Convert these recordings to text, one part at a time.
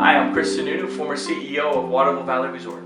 Hi, I'm Chris Sununu, former CEO of Waterville Valley Resort.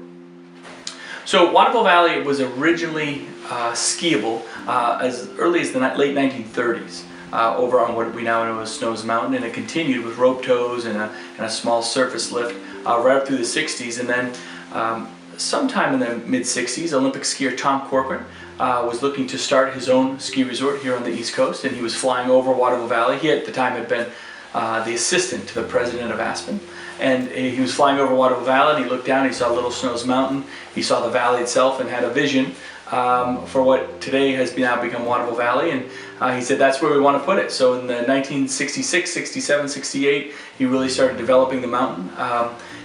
So Waterville Valley was originally skiable as early as the late 1930s over on what we now know as Snows Mountain, and it continued with rope tows and a small surface lift right up through the 60s. And then sometime in the mid-60s, Olympic skier Tom Corcoran was looking to start his own ski resort here on the East Coast, and he was flying over Waterville Valley. He at the time had been the assistant to the president of Aspen. And he was flying over Waterville Valley, and he looked down, he saw Little Snows Mountain, he saw the valley itself, and had a vision for what today has now become Waterville Valley. And he said that's where we want to put it. So in the 1966, 67, 68, he really started developing the mountain.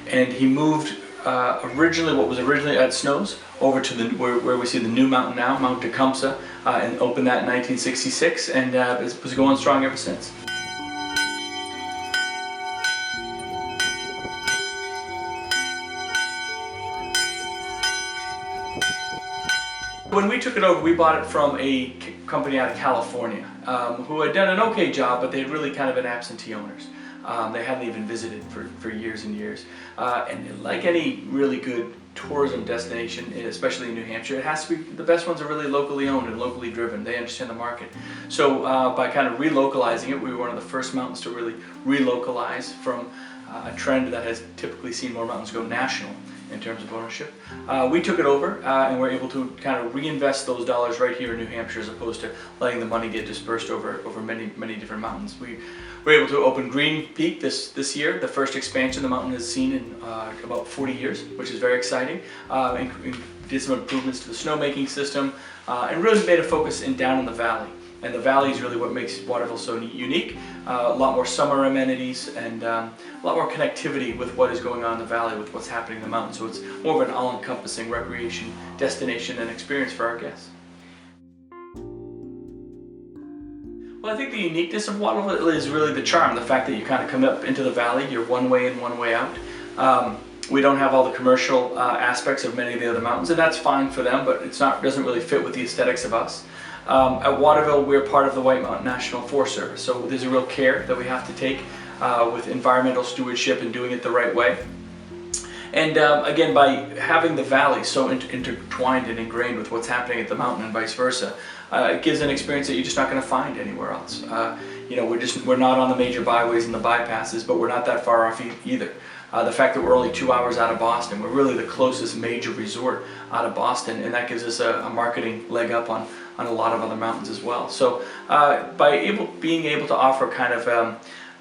And he moved originally, what was originally at Snows, over to where we see the new mountain now, Mount Tecumseh, and opened that in 1966, and it was going strong ever since. When we took it over, we bought it from a company out of California who had done an okay job, but they had really kind of been absentee owners. They hadn't even visited for years and years. And like any really good tourism destination, especially in New Hampshire, it has to be, the best ones are really locally owned and locally driven. They understand the market. So by kind of relocalizing it, we were one of the first mountains to really relocalize from a trend that has typically seen more mountains go national in terms of ownership. We took it over and we're able to kind of reinvest those dollars right here in New Hampshire, as opposed to letting the money get dispersed over many different mountains. We were able to open Green Peak this year, the first expansion the mountain has seen in about 40 years, which is very exciting. And did some improvements to the snowmaking system and really made a focus down in the valley. And the valley is really what makes Waterville so unique. A lot more summer amenities and a lot more connectivity with what is going on in the valley, with what's happening in the mountains. So it's more of an all-encompassing recreation destination and experience for our guests. Well, I think the uniqueness of Waterville is really the charm, the fact that you kind of come up into the valley, you're one way in, one way out. We don't have all the commercial aspects of many of the other mountains, and that's fine for them, but doesn't really fit with the aesthetics of us. At Waterville, we're part of the White Mountain National Forest Service, so there's a real care that we have to take with environmental stewardship and doing it the right way. And again, by having the valley so intertwined and ingrained with what's happening at the mountain and vice versa, it gives an experience that you're just not going to find anywhere else. You know, we're not on the major byways and the bypasses, but we're not that far off either. The fact that we're only 2 hours out of Boston, we're really the closest major resort out of Boston, and that gives us a marketing leg up on a lot of other mountains as well. So by being able to offer kind of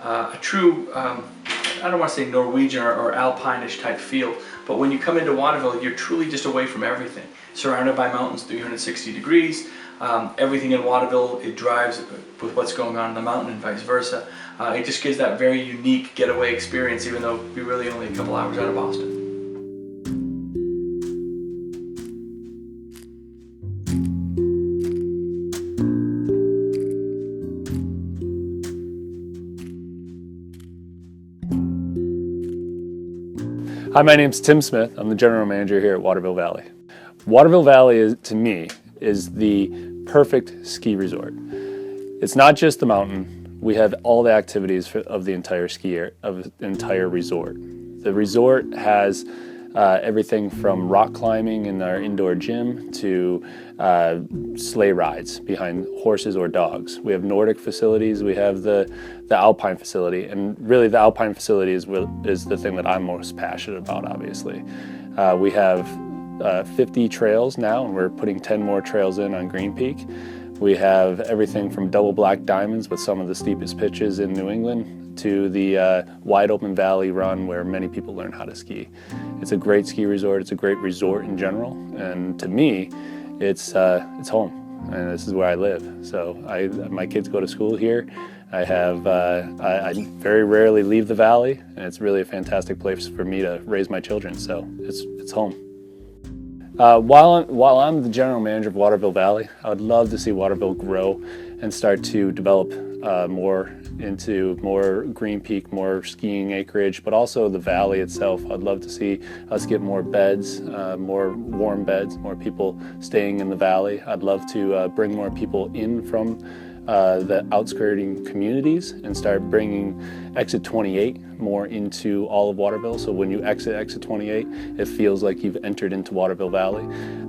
a true, I don't want to say Norwegian or Alpine-ish type feel, but when you come into Waterville, you're truly just away from everything. Surrounded by mountains 360 degrees. Everything in Waterville, it drives with what's going on in the mountain and vice versa. It just gives that very unique getaway experience, even though we're really only a couple hours out of Boston. Hi, my name's Tim Smith. I'm the general manager here at Waterville Valley. Waterville Valley, to me, is the perfect ski resort. It's not just the mountain. We have all the activities of the entire entire resort. The resort has everything from rock climbing in our indoor gym to sleigh rides behind horses or dogs. We have Nordic facilities. We have the Alpine facility, and really the Alpine facility is the thing that I'm most passionate about, obviously. We have 50 trails now, and we're putting 10 more trails in on Green Peak. We have everything from double black diamonds with some of the steepest pitches in New England to the wide open valley run where many people learn how to ski. It's a great ski resort. It's a great resort in general, and to me, it's home, and this is where I live. So my kids go to school here. I very rarely leave the valley, and it's really a fantastic place for me to raise my children. So it's home. While I'm the general manager of Waterville Valley, I would love to see Waterville grow and start to develop more into more Green Peak, more skiing acreage, but also the valley itself. I'd love to see us get more beds, more warm beds, more people staying in the valley. I'd love to bring more people in from the outskirting communities and start bringing exit 28 more into all of Waterville. So when you exit 28, it feels like you've entered into Waterville Valley.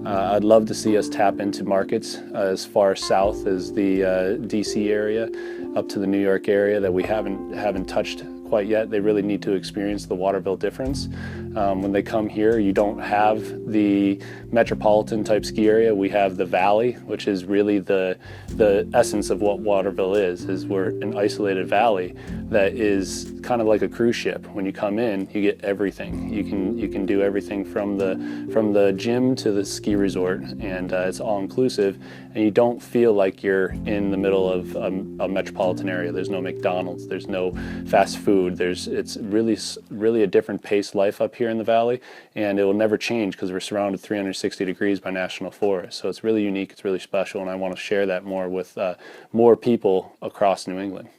I'd love to see us tap into markets as far south as the DC area, up to the New York area that we haven't touched quite yet. They really need to experience the Waterville difference. When they come here, you don't have the metropolitan type ski area. We have the valley, which is really the essence of what Waterville is we're an isolated valley that is kind of like a cruise ship. When you come in, you get everything. You can do everything from the gym to the ski resort, and it's all inclusive, and you don't feel like you're in the middle of a metropolitan area. There's no McDonald's, there's no fast food. It's really a different paced life up here in the valley, and it will never change because we're surrounded 360 degrees by national forests. So it's really unique, it's really special, and I want to share that more with more people across New England.